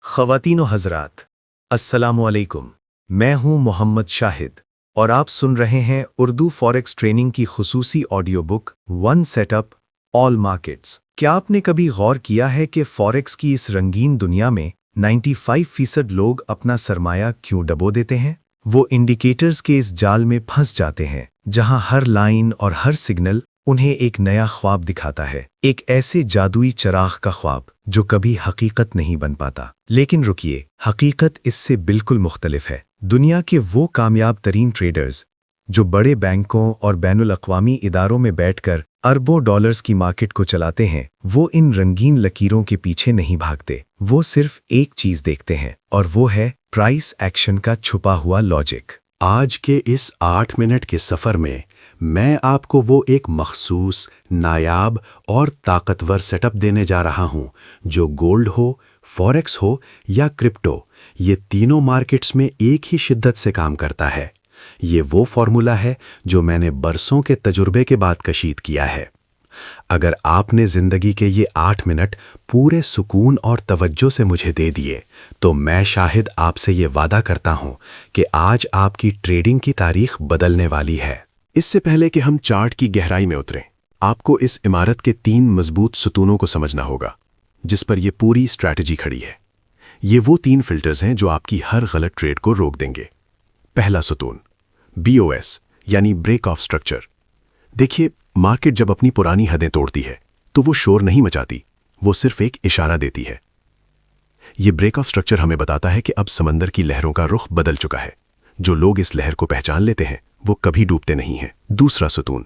ख़वातीन व हज़रात, अस्सलामु अलैकुम। मैं हूं मोहम्मद शाहिद और आप सुन रहे हैं उर्दू फॉरेक्स ट्रेनिंग की खुसूसी audio book one setup all markets. क्या आपने कभी गौर किया है कि फॉरेक्स की इस रंगीन दुनिया में 95% लोग अपना सरमाया क्यों डबो देते हैं? वो इंडिकेटर्स के इस जाल में फंस जाते हैं जहां हर लाइन और हर सिग्नल उन्हें एक नया ख्वाब दिखाता है, एक ऐसे जादुई चराग का ख्वाब जो कभी हकीकत नहीं बन पाता। लेकिन रुकिए, हकीकत इससे बिल्कुल मुख्तलिफ है। दुनिया के वो कामयाब तरीन ट्रेडर्स जो बड़े बैंकों और बैनुल अक़वामी इदारों में बैठकर अरबों डॉलर्स की मार्केट को चलाते हैं, वो इन रंगीन लकीरों के पीछे नहीं भागते। वो सिर्फ एक चीज देखते हैं और वो है प्राइस एक्शन का छुपा हुआ लॉजिक। आज के इस 8 मिनट के सफ़र में मैं आपको वो एक मखसूस, नायाब और ताकतवर सेटअप देने जा रहा हूं जो गोल्ड हो, फॉरेक्स हो या क्रिप्टो, ये तीनों मार्केट्स में एक ही शिद्दत से काम करता है। ये वो फॉर्मूला है जो मैंने बरसों के तजुर्बे के बाद कशीद किया है। अगर आपने ज़िंदगी के ये 8 मिनट पूरे सुकून और तवज्जो से मुझे दे दिए तो मैं शाहिद आपसे ये वादा करता हूं कि आज आपकी ट्रेडिंग की तारीख बदलने वाली है। इससे पहले कि हम चार्ट की गहराई में उतरें, आपको इस इमारत के 3 मजबूत सतूनों को समझना होगा जिस पर यह पूरी स्ट्रैटेजी खड़ी है। ये वो 3 फिल्टर्स हैं जो आपकी हर गलत ट्रेड को रोक देंगे। पहला सतून BOS यानी ब्रेक ऑफ स्ट्रक्चर। देखिए, मार्केट जब अपनी पुरानी हदें तोड़ती है तो वो शोर नहीं मचाती, वो सिर्फ एक इशारा देती है। ये ब्रेक ऑफ स्ट्रक्चर हमें बताता है कि अब समंदर की लहरों का रुख बदल चुका है। जो लोग इस लहर को पहचान लेते हैं वो कभी डूबते नहीं हैं। दूसरा सतून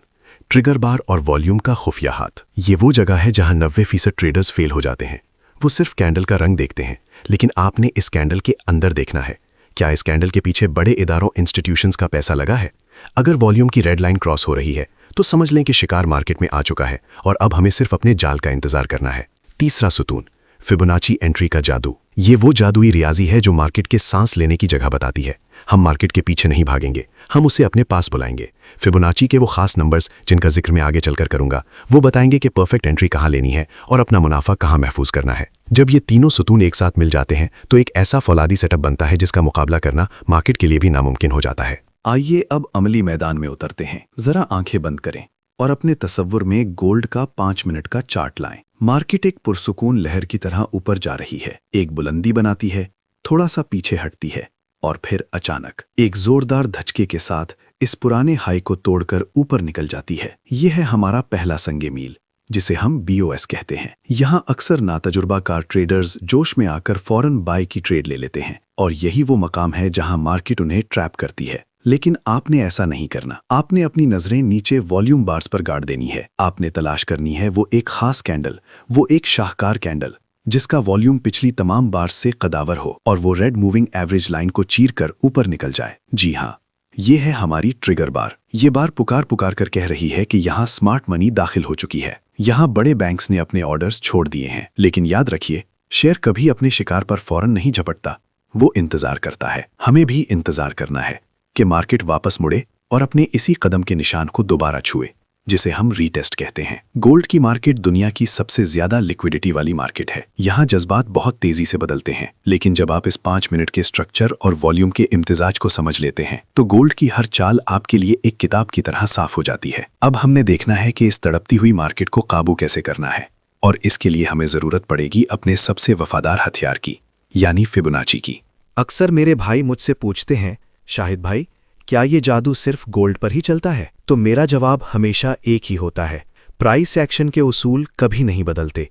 ट्रिगर बार और वॉल्यूम का खुफिया हाथ। ये वो जगह है जहां 90% ट्रेडर्स फेल हो जाते हैं। वो सिर्फ कैंडल का रंग देखते हैं, लेकिन आपने इस कैंडल के अंदर देखना है। क्या इस कैंडल के पीछे बड़े इदारों, इंस्टीट्यूशंस का पैसा लगा है? अगर वॉल्यूम की रेड लाइन क्रॉस हो रही है तो समझ लें कि शिकार मार्केट में आ चुका है और अब हमें सिर्फ अपने जाल का इंतजार करना है। तीसरा सतून फिबोनाची एंट्री का जादू। ये वो जादुई रियाजी है जो मार्केट के सांस लेने की जगह बताती है। हम मार्केट के पीछे नहीं भागेंगे, हम उसे अपने पास बुलाएंगे। फिबोनाची के वो खास नंबर्स जिनका जिक्र मैं आगे चलकर करूंगा, वो बताएंगे कि परफेक्ट एंट्री कहां लेनी है और अपना मुनाफा कहां महफूज करना है। जब ये तीनों सतून एक साथ मिल जाते हैं तो एक ऐसा फौलादी सेटअप बनता है जिसका मुकाबला करना मार्केट के लिए भी नामुमकिन हो जाता है। आइए अब अमली मैदान में उतरते हैं। जरा आंखें बंद करें और अपने तसव्वुर में गोल्ड का 5 मिनट का चार्ट लाएं। मार्केट एक पुरसुकून लहर की तरह ऊपर जा रही है, एक बुलंदी बनाती है, थोड़ा सा पीछे हटती है और फिर अचानक एक जोरदार धचके के साथ इस पुराने हाई को तोड़कर ऊपर निकल जाती है। यह है हमारा पहला संगे मील, जिसे हम BOS कहते हैं। यहाँ अक्सर नातजुर्बाकार ट्रेडर्स जोश में आकर फौरन बाय की ट्रेड ले लेते हैं और यही वो मकाम है जहां मार्केट उन्हें ट्रैप करती है। लेकिन आपने ऐसा नहीं करना। आपने अपनी नजरें नीचे वॉल्यूम बार्स पर गाड़ देनी है। आपने तलाश करनी है वो एक खास कैंडल, वो एक शाहकार कैंडल जिसका वॉल्यूम पिछली तमाम बार्स से कदावर हो और वो रेड मूविंग एवरेज लाइन को चीरकर ऊपर निकल जाए। जी हाँ, ये है हमारी ट्रिगर बार। ये बार पुकार पुकार कर कह रही है कि यहाँ स्मार्ट मनी दाखिल हो चुकी है। यहाँ बड़े बैंक्स ने अपने ऑर्डर्स छोड़ दिए हैं। लेकिन याद रखिए, शेयर कभी अपने शिकार पर फौरन नहीं झपटता, वो इंतजार करता है। हमें भी इंतजार करना है कि मार्केट वापस मुड़े और अपने इसी कदम के निशान को दोबारा छुए, जिसे हम रीटेस्ट कहते हैं। गोल्ड की मार्केट दुनिया की सबसे ज्यादा लिक्विडिटी वाली मार्केट है। यहाँ जज्बात बहुत तेजी से बदलते हैं, लेकिन जब आप इस 5 मिनट के स्ट्रक्चर और वॉल्यूम के इम्तिजाज को समझ लेते हैं तो गोल्ड की हर चाल आपके लिए एक किताब की तरह साफ हो जाती है। अब हमने देखना है कि इस तड़पती हुई मार्केट को काबू कैसे करना है, और इसके लिए हमें जरूरत पड़ेगी अपने सबसे वफादार हथियार की, यानी फिबोनाची की। अक्सर मेरे भाई मुझसे पूछते हैं, शाहिद भाई, क्या ये जादू सिर्फ गोल्ड पर ही चलता है? तो मेरा जवाब हमेशा एक ही होता है, प्राइस एक्शन के उसूल कभी नहीं बदलते।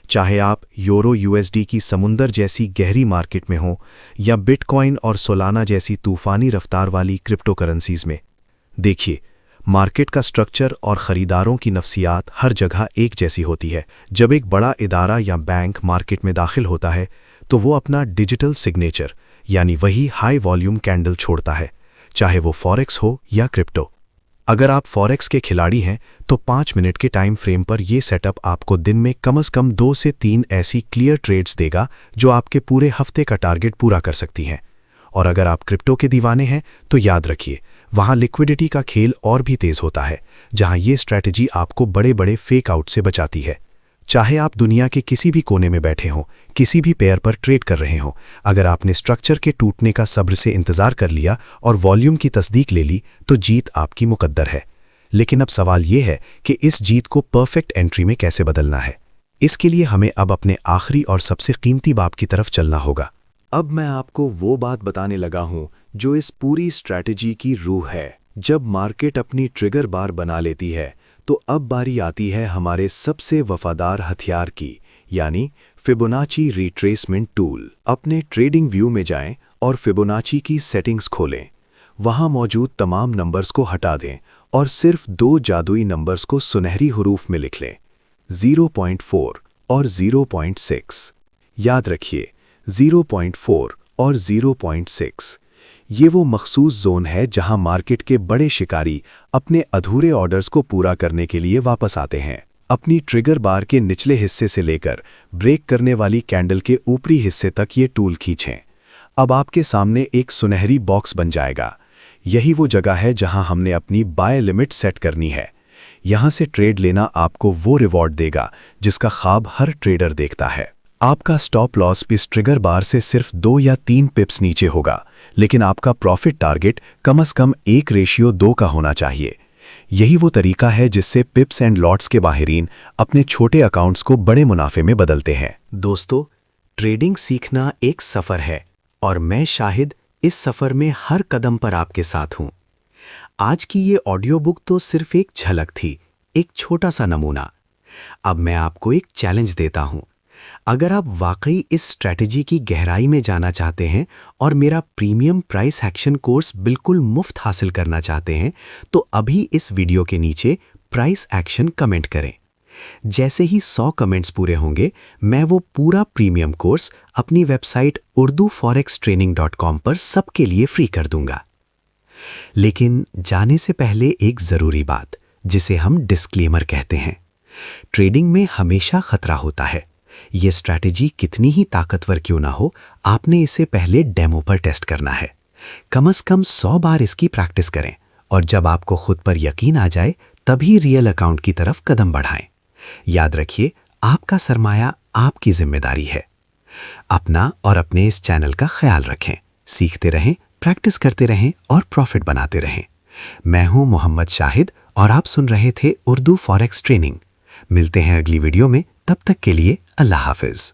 चाहे आप यूरो USD की समुंदर जैसी गहरी मार्केट में हो या बिटकॉइन और सोलाना जैसी तूफानी रफ्तार वाली क्रिप्टो करेंसीज में। देखिए, मार्केट का स्ट्रक्चर और खरीदारों की नफ्सियात हर जगह एक जैसी होती है। जब एक बड़ा इदारा या बैंक मार्केट में दाखिल होता है तो वो अपना डिजिटल सिग्नेचर यानी वही हाई वॉल्यूम कैंडल छोड़ता है, चाहे वो फॉरेक्स हो या क्रिप्टो। अगर आप फॉरेक्स के खिलाड़ी हैं तो 5 मिनट के टाइम फ्रेम पर यह सेटअप आपको दिन में कम से कम 2 से 3 ऐसी क्लियर ट्रेड्स देगा जो आपके पूरे हफ्ते का टारगेट पूरा कर सकती हैं। और अगर आप क्रिप्टो के दीवाने हैं तो याद रखिए, वहाँ लिक्विडिटी का खेल और भी तेज होता है, जहाँ ये स्ट्रैटेजी आपको बड़े बड़े फेक आउट से बचाती है। चाहे आप दुनिया के किसी भी कोने में बैठे हों, किसी भी पेयर पर ट्रेड कर रहे हों, अगर आपने स्ट्रक्चर के टूटने का सब्र से इंतजार कर लिया और वॉल्यूम की तस्दीक ले ली तो जीत आपकी मुकद्दर है। लेकिन अब सवाल ये है कि इस जीत को परफेक्ट एंट्री में कैसे बदलना है। इसके लिए हमें अब अपने आखिरी और सबसे कीमती बाब की तरफ चलना होगा। अब मैं आपको वो बात बताने लगा हूं जो इस पूरी स्ट्रैटेजी की रूह है। जब मार्केट अपनी ट्रिगर बार बना लेती है तो अब बारी आती है हमारे सबसे वफादार हथियार की, यानी फिबोनाची रिट्रेसमेंट टूल। अपने ट्रेडिंग व्यू में जाएं और फिबोनाची की सेटिंग्स खोलें। वहां मौजूद तमाम नंबर्स को हटा दें और सिर्फ 2 जादुई नंबर्स को सुनहरी हुरूफ में लिख लें, 0.4 और 0.6। याद रखिए 0.4 और 0.6। ये वो मखसूस जोन है जहां मार्केट के बड़े शिकारी अपने अधूरे ऑर्डर्स को पूरा करने के लिए वापस आते हैं। अपनी ट्रिगर बार के निचले हिस्से से लेकर ब्रेक करने वाली कैंडल के ऊपरी हिस्से तक ये टूल खींचें। अब आपके सामने एक सुनहरी बॉक्स बन जाएगा। यही वो जगह है जहां हमने अपनी बाय लिमिट सेट करनी है। यहां से ट्रेड लेना आपको वो रिवॉर्ड देगा जिसका ख्वाब हर ट्रेडर देखता है। आपका स्टॉप लॉस इस ट्रिगर बार से सिर्फ 2 या 3 पिप्स नीचे होगा, लेकिन आपका प्रॉफिट टारगेट कम से कम 1:2 का होना चाहिए। यही वो तरीका है जिससे पिप्स एंड लॉट्स के माहिरीन अपने छोटे अकाउंट्स को बड़े मुनाफे में बदलते हैं। दोस्तों, ट्रेडिंग सीखना एक सफ़र है और मैं शाहिद इस सफ़र में हर कदम पर आपके साथ हूं। आज की ये ऑडियो बुक तो सिर्फ एक झलक थी, एक छोटा सा नमूना। अब मैं आपको एक चैलेंज देता हूं। अगर आप वाकई इस स्ट्रैटेजी की गहराई में जाना चाहते हैं और मेरा प्रीमियम प्राइस एक्शन कोर्स बिल्कुल मुफ्त हासिल करना चाहते हैं तो अभी इस वीडियो के नीचे प्राइस एक्शन कमेंट करें। जैसे ही 100 कमेंट्स पूरे होंगे मैं वो पूरा प्रीमियम कोर्स अपनी वेबसाइट urduforextraining.com पर सबके लिए फ्री कर दूंगा। लेकिन जाने से पहले एक ज़रूरी बात, जिसे हम डिस्क्लेमर कहते हैं। ट्रेडिंग में हमेशा खतरा होता है। ये स्ट्रैटेजी कितनी ही ताकतवर क्यों ना हो, आपने इसे पहले डेमो पर टेस्ट करना है। कम से कम 100 बार इसकी प्रैक्टिस करें और जब आपको खुद पर यकीन आ जाए तभी रियल अकाउंट की तरफ कदम बढ़ाएं। याद रखिए, आपका सरमाया आपकी जिम्मेदारी है। अपना और अपने इस चैनल का ख्याल रखें। सीखते रहें, प्रैक्टिस करते रहें और प्रॉफिट बनाते रहें। मैं हूं मोहम्मद शाहिद और आप सुन रहे थे उर्दू फॉरेक्स ट्रेनिंग। मिलते हैं अगली वीडियो में, तब तक के लिए अल्लाह हाफिज।